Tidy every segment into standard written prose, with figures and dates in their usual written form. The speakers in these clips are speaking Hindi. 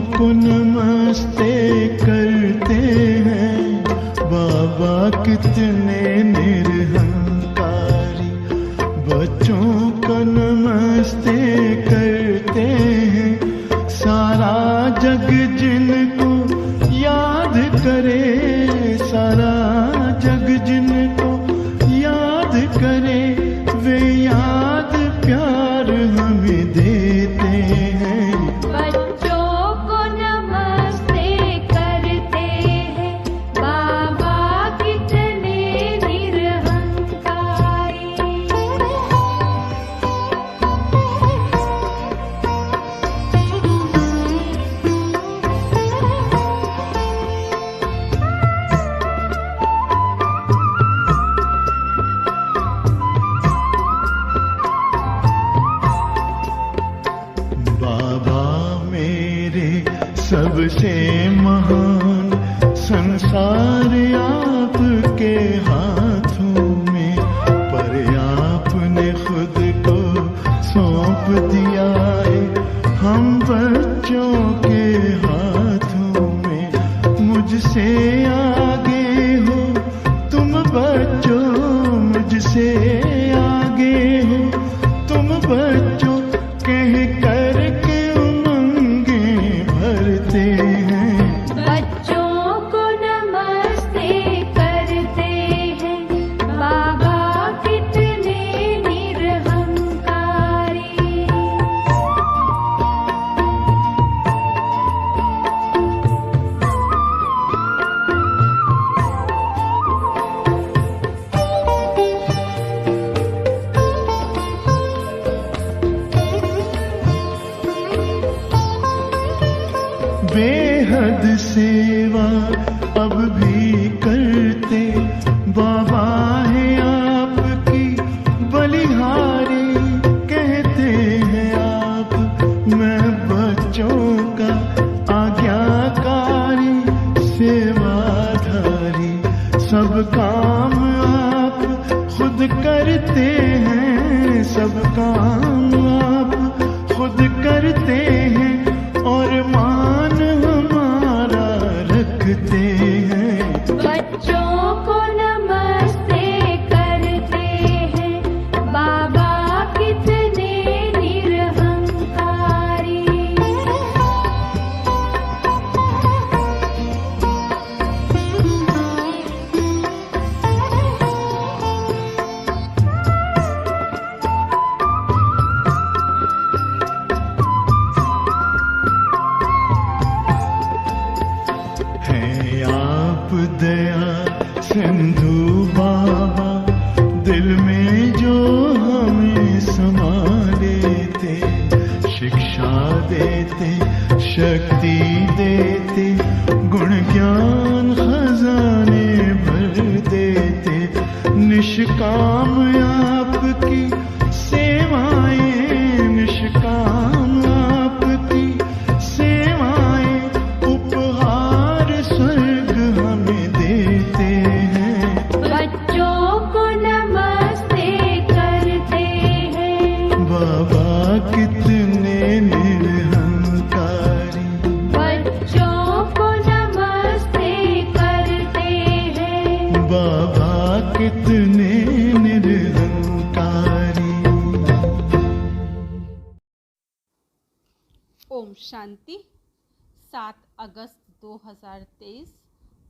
को नमस्ते करते हैं, बाबा कितने निरहंकारी। बच्चों को नमस्ते करते हैं, सारा जग जिनको याद करे, सारा जग जिनको याद करे, वे याद प्यार हमें देते हैं। बच्चों को नमस्ते करते हैं, बाबा कितने निरहंकारी। बाबा मेरे सबसे महान, संसार आपके हाथों में, पर आपने खुद को सौंप दिया है हम बच्चों के हाथों में। मुझसे आगे हो तुम बच्चों, मुझसे आगे हो तुम बच्चों, कह कर के उमंगे भरते हैं। बच्चों को नमस्ते करते हैं, बाबा कितने निरहंकारी। बेहद सेवा अब भी करते, बाबा है आपकी बलिहारी। कहते हैं आप मैं बच्चों का आज्ञाकारी, सेवाधारी। सब काम आप खुद करते हैं, सब काम आप खुद करते हैं, और मान हमारा रखते हैं। बच्चों को नमस्ते करते हैं, बाबा कितने निरहंकारी। हैं आप दया सिंधु बाबा, दिल में जो हमें समा लेते, शिक्षा देते, शक्ति देते, गुण ज्ञान खजाने भर देते। निष्काम आपकी सेवाएं, निष्काम आपकी सेवाएं, उपहार स्वर्ग हमें देते हैं। बच्चों को नमस्ते करते हैं, बाबा कितने निरहंकारी। बच्चों को नमस्ते करते हैं, बाबा कितने निरहंकारी। ओम शांति। 7 अगस्त 2023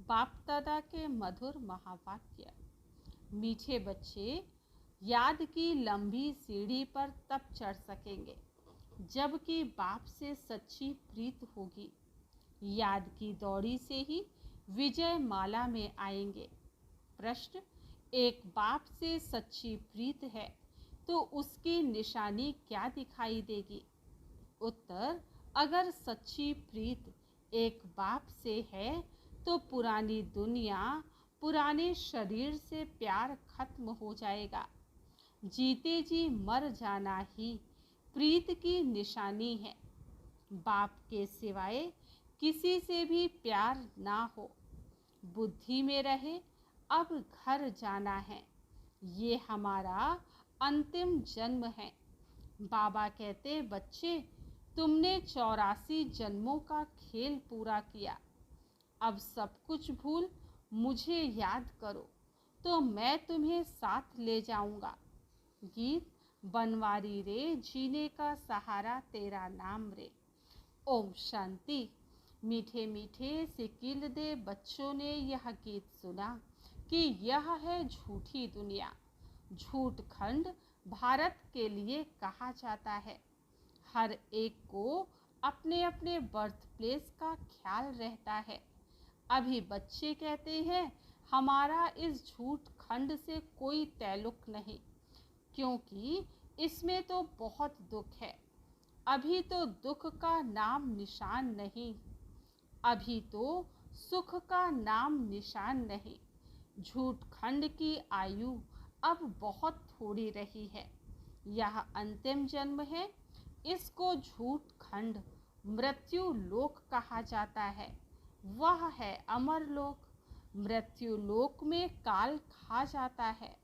बाप दादा के मधुर महावाक्य। मीठे बच्चे, याद की लंबी सीढ़ी पर तब चढ़ सकेंगे जबकि बाप से सच्ची प्रीत होगी। याद की दौड़ी से ही विजय माला में आएंगे। प्रश्न: एक बाप से सच्ची प्रीत है तो उसकी निशानी क्या दिखाई देगी? उत्तर: अगर सच्ची प्रीत एक बाप से है तो पुरानी दुनिया, पुराने शरीर से प्यार खत्म हो जाएगा। जीते जी मर जाना ही प्रीत की निशानी है। बाप के सिवाय किसी से भी प्यार ना हो, बुद्धि में रहे अब घर जाना है, ये हमारा अंतिम जन्म है। बाबा कहते, बच्चे तुमने 84 जन्मों का खेल पूरा किया। अब सब कुछ भूल मुझे याद करो तो मैं तुम्हें साथ ले जाऊंगा। गीत बनवारी रे, जीने का सहारा तेरा नाम रे। ओम शांति। मीठे मीठे सिकिल दे बच्चों ने यह गीत सुना कि यह है झूठी दुनिया। झूठ खंड भारत के लिए कहा जाता है। हर एक को अपने अपने बर्थ प्लेस का ख्याल रहता है। अभी बच्चे कहते हैं हमारा इस झूठ खंड से कोई ताल्लुक नहीं, क्योंकि इसमें तो बहुत दुख है। अभी तो दुख का नाम निशान नहीं, अभी तो सुख का नाम निशान नहीं। झूठ खंड की आयु अब बहुत थोड़ी रही है। यह अंतिम जन्म है। इसको झूठ खंड मृत्यु लोक कहा जाता है। वह है अमर लोक। मृत्यु लोक में काल खा जाता है,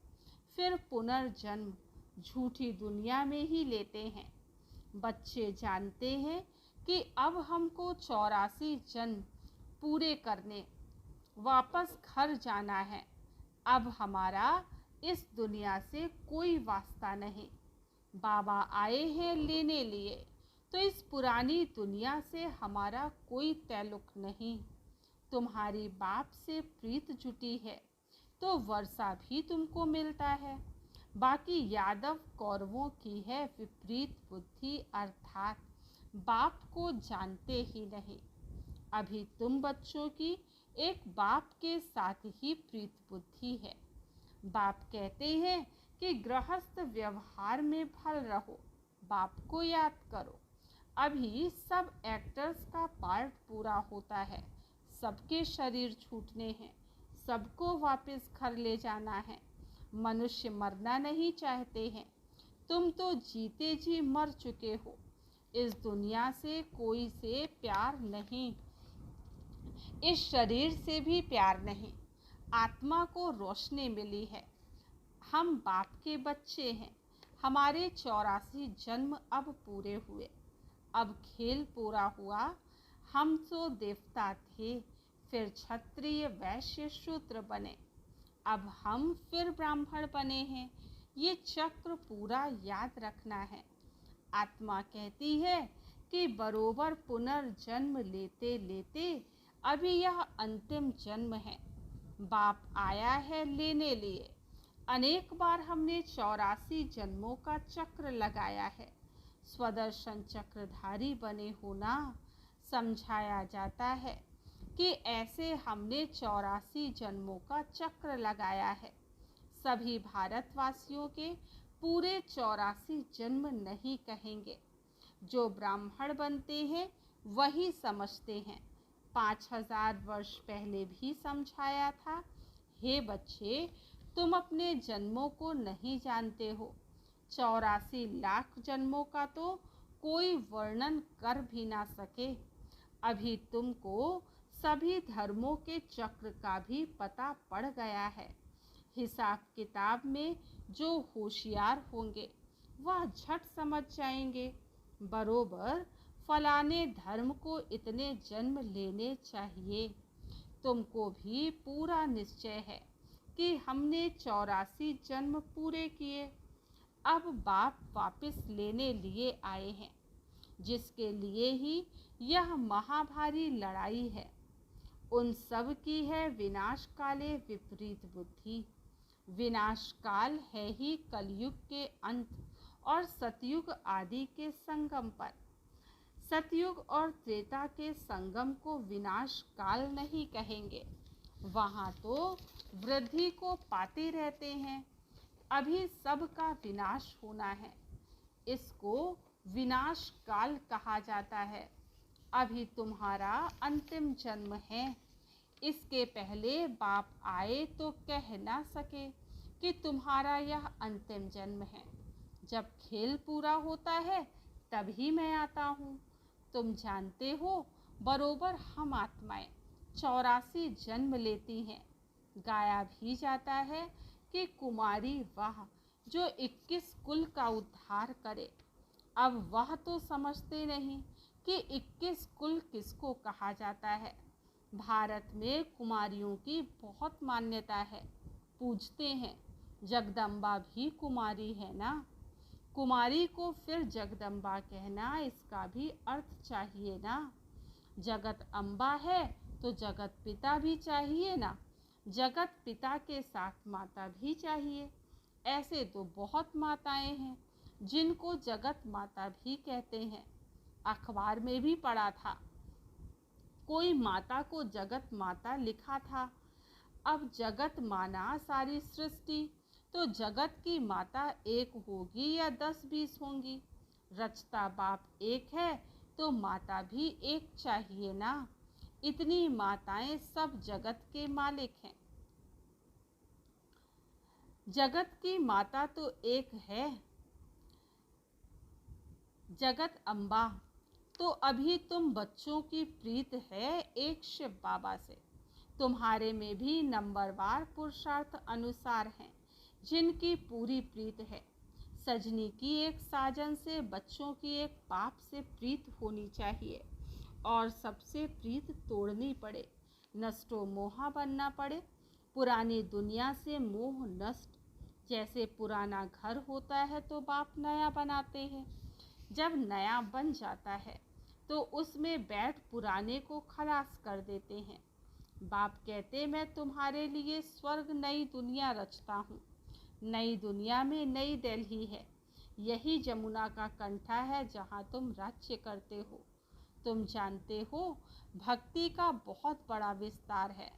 फिर पुनर्जन्म झूठी दुनिया में ही लेते हैं। बच्चे जानते हैं कि अब हमको 84 जन्म पूरे करने वापस घर जाना है। अब हमारा इस दुनिया से कोई वास्ता नहीं। बाबा आए हैं लेने लिए, तो इस पुरानी दुनिया से हमारा कोई ताल्लुक नहीं। तुम्हारी बाप से प्रीत जुटी है तो वर्षा भी तुमको मिलता है। बाकी यादव कौरवों की है विपरीत बुद्धि, अर्थात बाप को जानते ही नहीं। अभी तुम बच्चों की एक बाप के साथ ही प्रीत बुद्धि है। बाप कहते हैं कि गृहस्थ व्यवहार में फल रहो, बाप को याद करो। अभी सब एक्टर्स का पार्ट पूरा होता है। सबके शरीर छूटने हैं, सबको वापस घर ले जाना है। मनुष्य मरना नहीं चाहते हैं। तुम तो जीते जी मर चुके हो। इस दुनिया से कोई से प्यार नहीं, इस शरीर से भी प्यार नहीं। आत्मा को रोशनी मिली है। हम बाप के बच्चे हैं। हमारे 84 जन्म अब पूरे हुए। अब खेल पूरा हुआ। हम तो देवता थे, फिर क्षत्रिय, वैश्य, शूद्र बने। अब हम फिर ब्राह्मण बने हैं। ये चक्र पूरा याद रखना है। आत्मा कहती है कि बरोबर पुनर्जन्म लेते लेते अभी यह अंतिम जन्म है। बाप आया है लेने लिए। अनेक बार हमने 84 जन्मों का चक्र लगाया है। स्वदर्शन चक्रधारी बने होना समझाया जाता है कि ऐसे हमने 84 जन्मों का चक्र लगाया है। सभी भारतवासियों के पूरे 84 जन्म नहीं कहेंगे। जो ब्राह्मण बनते हैं वही समझते हैं। 5000 वर्ष पहले भी समझाया था। हे बच्चे, तुम अपने जन्मों को नहीं जानते हो। 84 लाख जन्मों का तो कोई वर्णन कर भी ना सके। अभी तुमको सभी धर्मों के चक्र का भी पता पड़ गया है। हिसाब किताब में जो होशियार होंगे वह झट समझ जाएंगे। बरोबर फलाने धर्म को इतने जन्म लेने चाहिए। तुमको भी पूरा निश्चय है कि हमने 84 जन्म पूरे किए। अब बाप वापस लेने लिए आए हैं, जिसके लिए ही यह महाभारी लड़ाई है। उन सब की है विनाश काले विपरीत बुद्धि। विनाश काल है ही कलयुग के अंत और सतयुग आदि के संगम पर। सतयुग और त्रेता के संगम को विनाश काल नहीं कहेंगे। वहाँ तो वृद्धि को पाते रहते हैं। अभी सब का विनाश होना है, इसको विनाश काल कहा जाता है। अभी तुम्हारा अंतिम जन्म है। इसके पहले बाप आए तो कह ना सके कि तुम्हारा यह अंतिम जन्म है। जब खेल पूरा होता है तभी मैं आता हूँ। तुम जानते हो बरोबर हम आत्माएं 84 जन्म लेती हैं। गाया भी जाता है कि कुमारी वह जो 21 कुल का उद्धार करे। अब वह तो समझते नहीं कि 21 कुल किसको कहा जाता है। भारत में कुमारियों की बहुत मान्यता है। पूछते हैं, जगदम्बा भी कुमारी है ना? कुमारी को फिर जगदम्बा कहना, इसका भी अर्थ चाहिए ना। जगत अम्बा है तो जगत पिता भी चाहिए ना। जगत पिता के साथ माता भी चाहिए। ऐसे तो बहुत माताएं हैं जिनको जगत माता भी कहते हैं। अखबार में भी पढ़ा था, कोई माता को जगत माता लिखा था। अब जगत माना सारी सृष्टि, तो जगत की माता एक होगी या 10-20 होंगी? रचता बाप एक है तो माता भी एक चाहिए ना। इतनी माताएं सब जगत के मालिक हैं। जगत की माता तो एक है, जगत अम्बा। तो अभी तुम बच्चों की प्रीत है एक शिव बाबा से। तुम्हारे में भी नंबरवार पुरुषार्थ अनुसार हैं जिनकी पूरी प्रीत है। सजनी की एक साजन से, बच्चों की एक बाप से प्रीत होनी चाहिए। और सबसे प्रीत तोड़नी पड़े, नष्टो मोहा बनना पड़े। पुरानी दुनिया से मोह नष्ट। जैसे पुराना घर होता है तो बाप नया बनाते हैं। जब नया बन जाता है तो उसमें बैठ पुराने को खलास कर देते हैं। बाप कहते, मैं तुम्हारे लिए स्वर्ग नई दुनिया रचता हूँ। नई दुनिया में नई दिल्ली है। यही जमुना का कंठा है जहाँ तुम राज्य करते हो। तुम जानते हो भक्ति का बहुत बड़ा विस्तार है।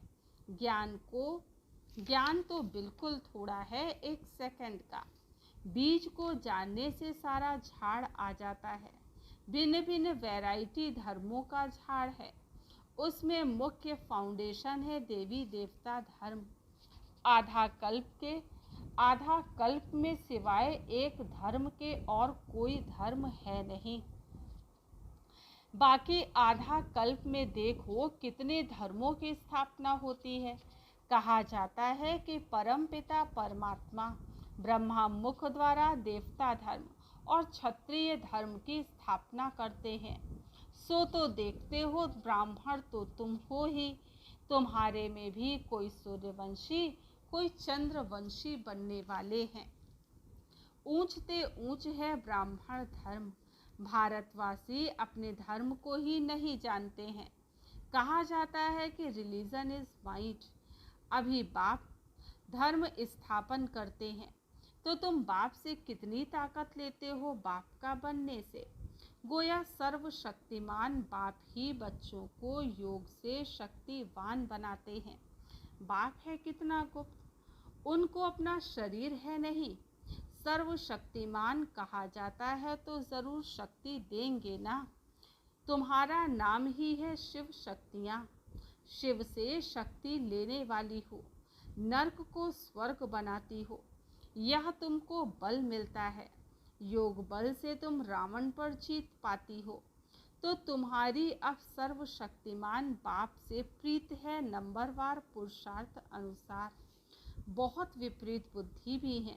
ज्ञान तो बिल्कुल थोड़ा है, 1 सेकंड का। बीज को जानने से सारा झाड़ आ जाता है। भिन्न भिन्न वैरायटी धर्मों का झाड़ है। उसमें मुख्य फाउंडेशन है देवी देवता धर्म। आधा कल्प में सिवाय एक धर्म के और कोई धर्म है नहीं। बाकी आधा कल्प में देखो कितने धर्मों की स्थापना होती है। कहा जाता है कि परम पिता परमात्मा ब्रह्मा मुख द्वारा देवता धर्म और क्षत्रिय धर्म की स्थापना करते हैं। सो तो देखते हो ब्राह्मण तो तुम हो ही। तुम्हारे में भी कोई सूर्यवंशी, कोई चंद्रवंशी बनने वाले हैं। ऊंचते ऊंच है ब्राह्मण धर्म। भारतवासी अपने धर्म को ही नहीं जानते हैं। कहा जाता है कि रिलीजन इज माइट। अभी बाप धर्म स्थापन करते हैं तो तुम बाप से कितनी ताकत लेते हो बाप का बनने से। गोया सर्वशक्तिमान बाप ही बच्चों को योग से शक्तिवान बनाते हैं। बाप है कितना गुप्त, उनको अपना शरीर है नहीं। सर्वशक्तिमान कहा जाता है तो जरूर शक्ति देंगे ना। तुम्हारा नाम ही है शिव शक्तियाँ। शिव से शक्ति लेने वाली हो, नर्क को स्वर्ग बनाती हो। यह तुमको बल मिलता है। योग बल से तुम रावण पर जीत पाती हो। तो तुम्हारी अब सर्वशक्तिमान बाप से प्रीत है नंबरवार पुरुषार्थ अनुसार। बहुत विपरीत बुद्धि भी है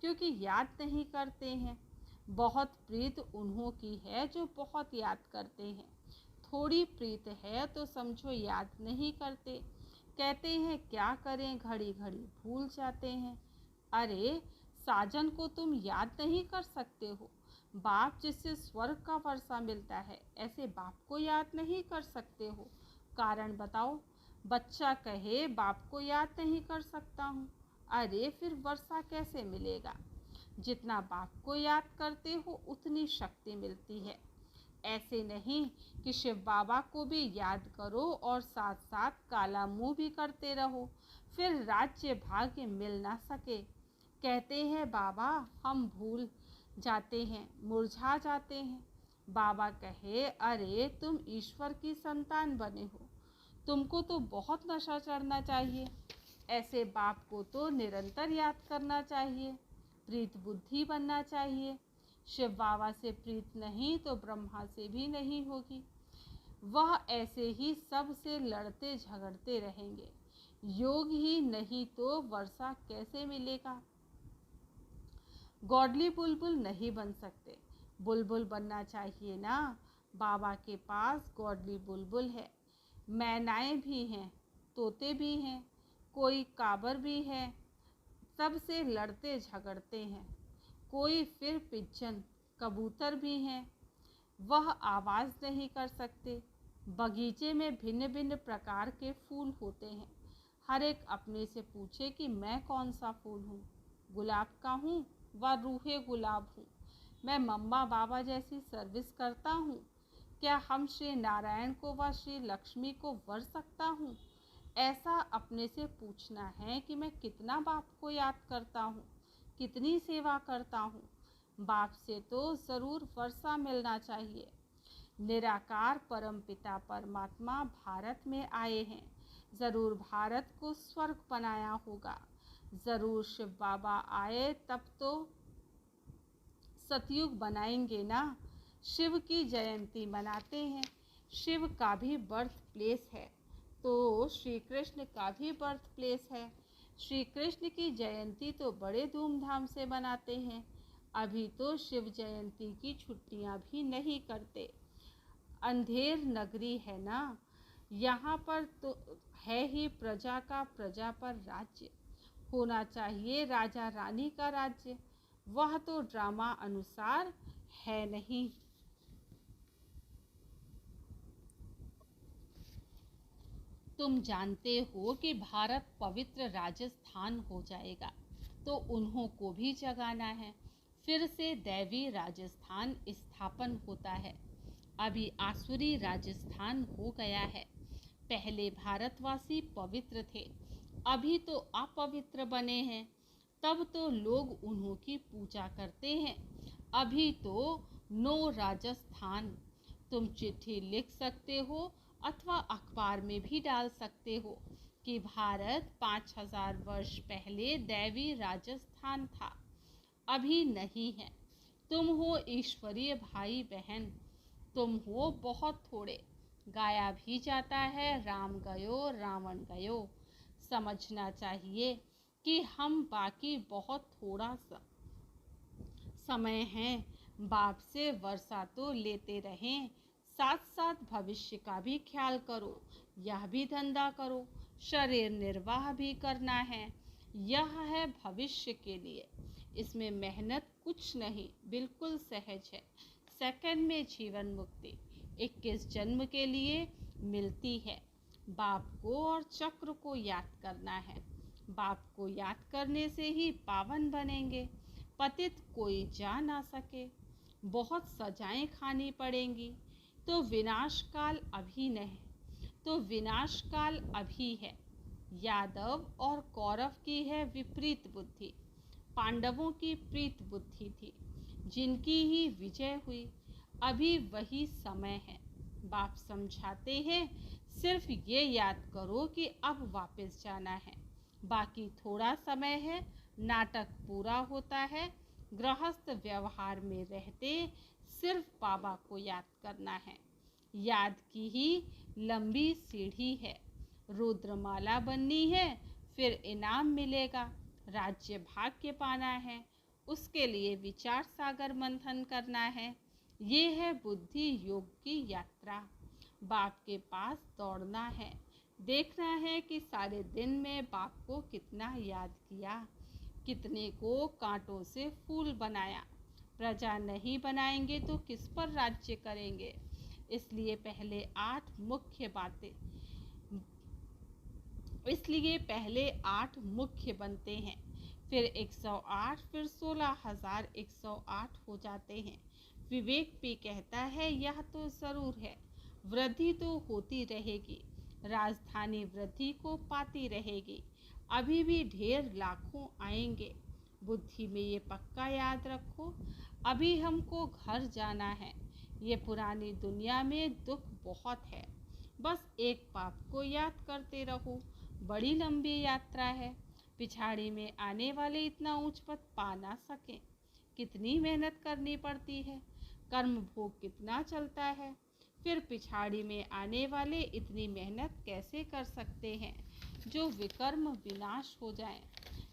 क्योंकि याद नहीं करते हैं। बहुत प्रीत उन्हों की है जो बहुत याद करते हैं। थोड़ी प्रीत है तो समझो याद नहीं करते। कहते हैं क्या करें, घड़ी घड़ी भूल जाते हैं। अरे साजन को तुम याद नहीं कर सकते हो। बाप जिससे स्वर्ग का वर्षा मिलता है, ऐसे बाप को याद नहीं कर सकते हो। कारण बताओ। बच्चा कहे बाप को याद नहीं कर सकता हूँ। अरे फिर वर्षा कैसे मिलेगा? जितना बाप को याद करते हो उतनी शक्ति मिलती है। ऐसे नहीं कि शिव बाबा को भी याद करो और साथ साथ काला मुंह भी करते रहो, फिर राज्य भाग्य मिल ना सके। कहते हैं बाबा हम भूल जाते हैं, मुरझा जाते हैं। बाबा कहे अरे तुम ईश्वर की संतान बने हो, तुमको तो बहुत नशा चढ़ना चाहिए। ऐसे बाप को तो निरंतर याद करना चाहिए, प्रीत बुद्धि बनना चाहिए। शिव बाबा से प्रीत नहीं तो ब्रह्मा से भी नहीं होगी। वह ऐसे ही सब से लड़ते झगड़ते रहेंगे। योग ही नहीं तो वर्षा कैसे मिलेगा? गॉडली बुलबुल नहीं बन सकते। बुलबुल बनना चाहिए ना। बाबा के पास गॉडली बुलबुल है, मैनाएं भी हैं, तोते भी हैं, कोई काबर भी है, सबसे लड़ते झगड़ते हैं। कोई फिर पिजन कबूतर भी हैं, वह आवाज़ नहीं कर सकते। बगीचे में भिन्न भिन्न प्रकार के फूल होते हैं। हर एक अपने से पूछे कि मैं कौन सा फूल हूँ, गुलाब का हूँ व रूहे गुलाब हूँ। मैं मम्मा बाबा जैसी सर्विस करता हूँ। क्या हम श्री नारायण को व श्री लक्ष्मी को वर सकता हूँ? ऐसा अपने से पूछना है कि मैं कितना बाप को याद करता हूँ, कितनी सेवा करता हूँ। बाप से तो ज़रूर वर्षा मिलना चाहिए। निराकार परमपिता परमात्मा भारत में आए हैं, ज़रूर भारत को स्वर्ग बनाया होगा। ज़रूर शिव बाबा आए तब तो सतयुग बनाएंगे ना। शिव की जयंती मनाते हैं। शिव का भी बर्थ प्लेस है तो श्री कृष्ण का भी बर्थ प्लेस है। श्री कृष्ण की जयंती तो बड़े धूमधाम से मनाते हैं। अभी तो शिव जयंती की छुट्टियां भी नहीं करते। अंधेर नगरी है ना, यहाँ पर तो है ही प्रजा का प्रजा पर राज्य। होना चाहिए राजा रानी का राज्य, वह तो ड्रामा अनुसार है नहीं। तुम जानते हो कि भारत पवित्र राजस्थान हो जाएगा तो उन्हों को भी जगाना है। फिर से दैवी राजस्थान स्थापन होता है। अभी आसुरी राजस्थान हो गया है। पहले भारतवासी पवित्र थे, अभी तो अपवित्र बने हैं। तब तो लोग उन्हों की पूजा करते हैं, अभी तो नो राजस्थान। तुम चिट्ठी लिख सकते हो अथवा अखबार में भी डाल सकते हो कि भारत 5000 वर्ष पहले दैवी राजस्थान था, अभी नहीं है। तुम हो ईश्वरीय भाई बहन, तुम हो बहुत थोड़े। गाया भी जाता है राम गयो रावण गयो। समझना चाहिए कि हम बाकी बहुत थोड़ा सा समय है। बाप से वर्षा तो लेते रहें, साथ साथ भविष्य का भी ख्याल करो। यह भी धंधा करो, शरीर निर्वाह भी करना है। यह है भविष्य के लिए। इसमें मेहनत कुछ नहीं, बिल्कुल सहज है। सेकंड में जीवन मुक्ति 21 जन्म के लिए मिलती है। बाप को और चक्र को याद करना है। बाप को याद करने से ही पावन बनेंगे। पतित कोई जा ना सके। बहुत सजाएं खानी पड़ेंगी। तो विनाश काल अभी नहीं, तो विनाश काल अभी है। यादव और कौरव की है विपरीत बुद्धि, पांडवों की प्रीत बुद्धि थी, जिनकी ही विजय हुई। अभी वही समय है। बाप समझाते हैं, सिर्फ ये याद करो कि अब वापस जाना है। बाकी थोड़ा समय है, नाटक पूरा होता है। गृहस्थ व्यवहार में रहते सिर्फ बाबा को याद करना है। याद की ही लंबी सीढ़ी है। रुद्रमाला बननी है, फिर इनाम मिलेगा। राज्य भाग्य पाना है, उसके लिए विचार सागर मंथन करना है। ये है बुद्धि योग की यात्रा। बाप के पास दौड़ना है, देखना है कि सारे दिन में बाप को कितना याद किया, कितने को कांटों से फूल बनाया। प्रजा नहीं बनाएंगे तो किस पर राज्य करेंगे। इसलिए पहले 8 मुख्य बनते हैं, फिर 108, फिर 16,108 हो जाते हैं। विवेक भी कहता है यह तो ज़रूर है, वृद्धि तो होती रहेगी, राजधानी वृद्धि को पाती रहेगी। अभी भी ढेर लाखों आएंगे। बुद्धि में ये पक्का याद रखो, अभी हमको घर जाना है। ये पुरानी दुनिया में दुख बहुत है। बस एक बाप को याद करते रहो। बड़ी लंबी यात्रा है। पिछाड़ी में आने वाले इतना ऊंच पद पा ना सकें, कितनी मेहनत करनी पड़ती है। कर्म भोग कितना चलता है, फिर पिछाड़ी में आने वाले इतनी मेहनत कैसे कर सकते हैं जो विकर्म विनाश हो जाए।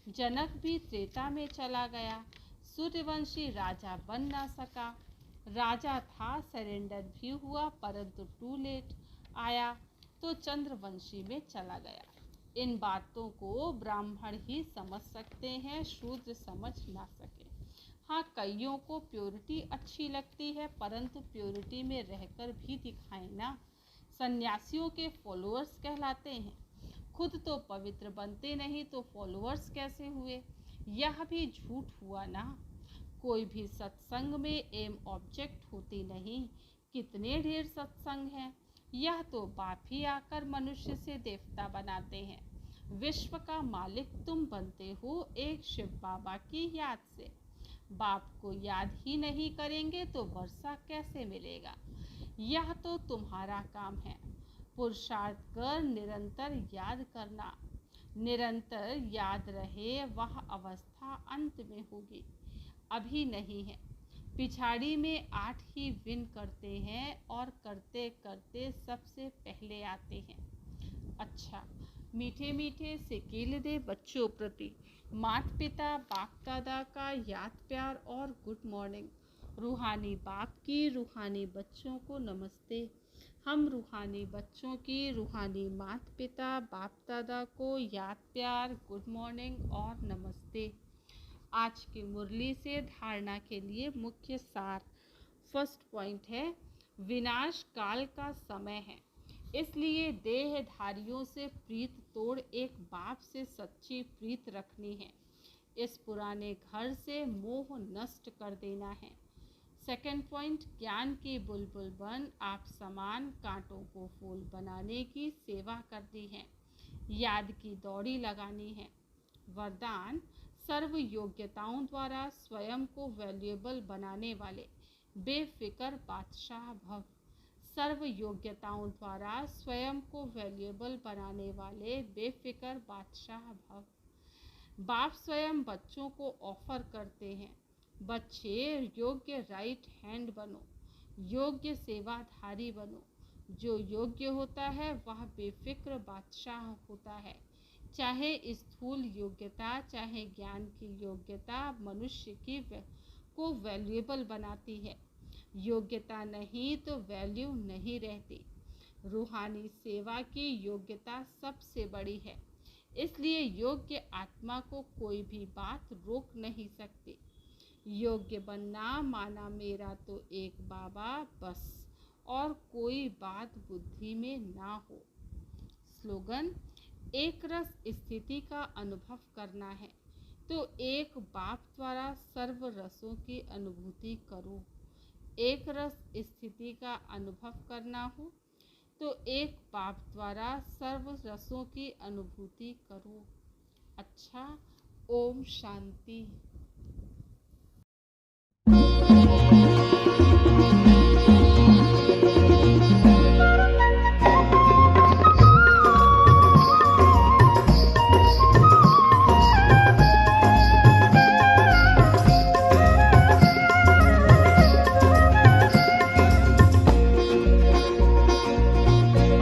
जनक भी त्रेता में चला गया, सूर्यवंशी राजा बन ना सका। राजा था, सरेंडर भी हुआ, परंतु टू लेट आया तो चंद्रवंशी में चला गया। इन बातों को ब्राह्मण ही समझ सकते हैं, शूद्र समझ ना सके। हाँ, कईयों को प्योरिटी अच्छी लगती है, परंतु प्योरिटी में रहकर भी दिखाएं ना। सन्यासियों के फॉलोअर्स कहलाते हैं, खुद तो पवित्र बनते नहीं तो फॉलोअर्स कैसे हुए? यह भी झूठ हुआ ना। कोई भी सत्संग में एम ऑब्जेक्ट होती नहीं। कितने ढेर सत्संग हैं। यह तो बाप ही आकर मनुष्य से देवता बनाते हैं। विश्व का मालिक तुम बनते हो एक शिव बाबा की याद से। बाप को याद ही नहीं करेंगे तो वर्षा कैसे मिलेगा? यह तो तुम्हारा काम है। पुरुषार्थ कर निरंतर याद करना। निरंतर याद रहे वह अवस्था अंत में होगी, अभी नहीं है। पिछाड़ी में 8 ही विन करते हैं और करते करते सबसे पहले आते हैं। अच्छा, मीठे मीठे सिकील दे बच्चों प्रति माता पिता बाप दादा का याद प्यार और गुड मॉर्निंग। रूहानी बाप की रूहानी बच्चों को नमस्ते। हम रूहानी बच्चों की रूहानी माता पिता बाप दादा को याद प्यार गुड मॉर्निंग और नमस्ते। आज की मुरली से धारणा के लिए मुख्य सार। फर्स्ट पॉइंट है, विनाश काल का समय है, इसलिए देहधारियों से प्रीत तोड़ एक बाप से सच्ची प्रीत रखनी है। इस पुराने घर से मोह नष्ट कर देना है। सेकंड पॉइंट, ज्ञान की बुलबुल बन आप समान कांटों को फूल बनाने की सेवा करनी है। याद की दौड़ी लगानी है। वरदान, सर्व योग्यताओं द्वारा स्वयं को वैल्यूएबल बनाने वाले बेफिक्र बादशाह भव। सर्व योग्यताओं द्वारा स्वयं को वैल्यूएबल बनाने वाले बेफिक्र बादशाह भव। बाप स्वयं बच्चों को ऑफर करते हैं, बच्चे योग्य राइट हैंड बनो, योग्य सेवाधारी बनो। जो योग्य होता है वह बेफिक्र बादशाह होता है। चाहे स्थूल योग्यता चाहे ज्ञान की योग्यता मनुष्य की को वैल्यूएबल बनाती है। योग्यता नहीं तो वैल्यू नहीं रहती। रूहानी सेवा की योग्यता सबसे बड़ी है, इसलिए योग्य आत्मा को कोई भी बात रोक नहीं सकती। योग्य बनना माना मेरा तो एक बाबा बस, और कोई बात बुद्धि में ना हो। स्लोगन, एक रस स्थिति का अनुभव करना है तो एक बाप द्वारा सर्व रसों की अनुभूति करो। एक रस स्थिति का अनुभव करना हो तो एक बाप द्वारा सर्व रसों की अनुभूति करो। अच्छा, ओम शांति।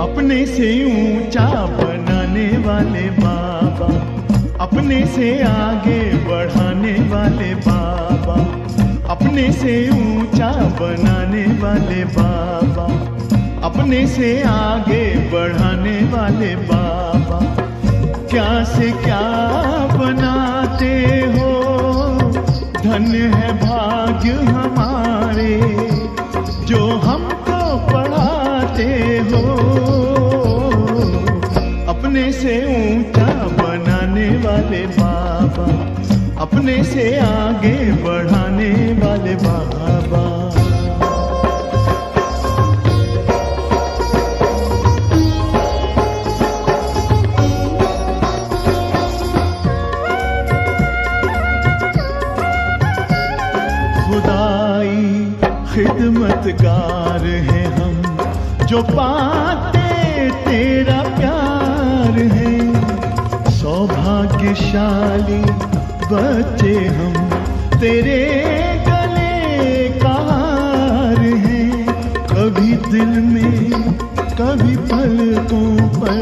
अपने से ऊंचा बनाने वाले बाबा, अपने से आगे बढ़ाने वाले बाबा, अपने से ऊंचा बनाने वाले बाबा, अपने से आगे बढ़ाने वाले बाबा। क्या से क्या बनाते हो, धन्य है भाग्य हमारे जो हमको पढ़ाते हो। अपने से ऊंचा बनाने वाले बाबा, अपने से आगे बढ़ाने वाले बाबा। खुदाई खिदमतगार हैं हम, जो पाते तेरा प्यार है। सौभाग्यशाली बच्चे हम, तेरे गले का हार हैं। कभी दिल में कभी पलकों पर,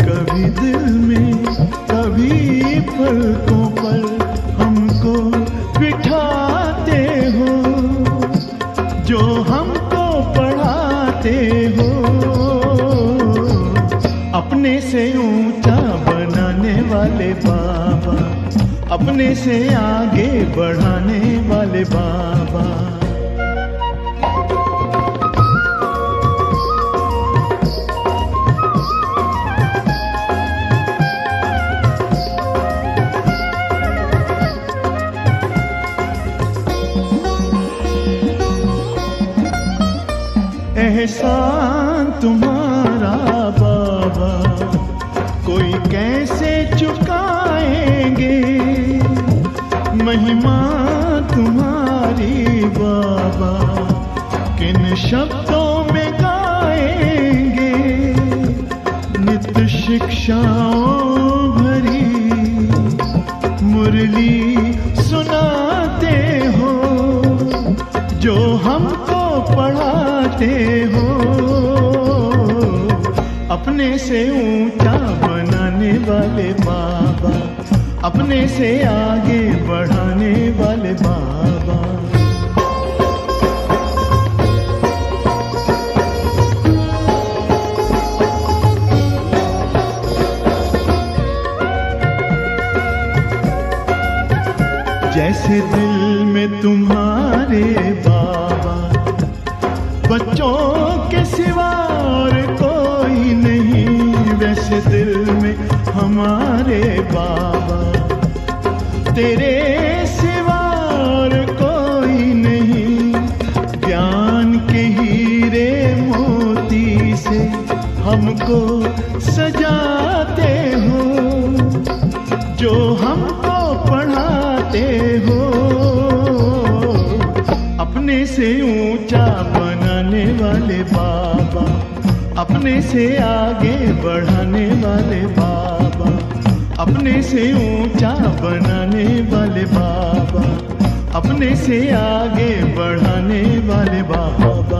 कभी दिल में कभी पलकों पर हमको बिठाते हो। अपने से ऊंचा बनाने वाले बाबा, अपने से आगे बढ़ाने वाले बाबा। एहसान तुम्हारा बाबा कोई कैसे चुकाएंगे, महिमा तुम्हारी बाबा किन शब्दों में गाएंगे। नित्य शिक्षाओं भरी मुरली सुनाते हो, जो हमको पढ़ाते हो। अपने से ऊंचा बनाने वाले बाबा, अपने से आगे बढ़ाने वाले बाबा। जैसे दिल में तुम्हारे बाबा बच्चों के सिवा और कोई नहीं, वैसे दिल में हमारे बाबा तेरे सिवा और कोई नहीं। ज्ञान के हीरे मोती से हमको सजाते हो, जो हमको पढ़ाते हो। अपने से ऊंचा बनाने वाले बाबा, अपने से आगे बढ़ाने वाले बाबा, अपने से ऊंचा बनाने वाले बाबा, अपने से आगे बढ़ाने वाले बाबा।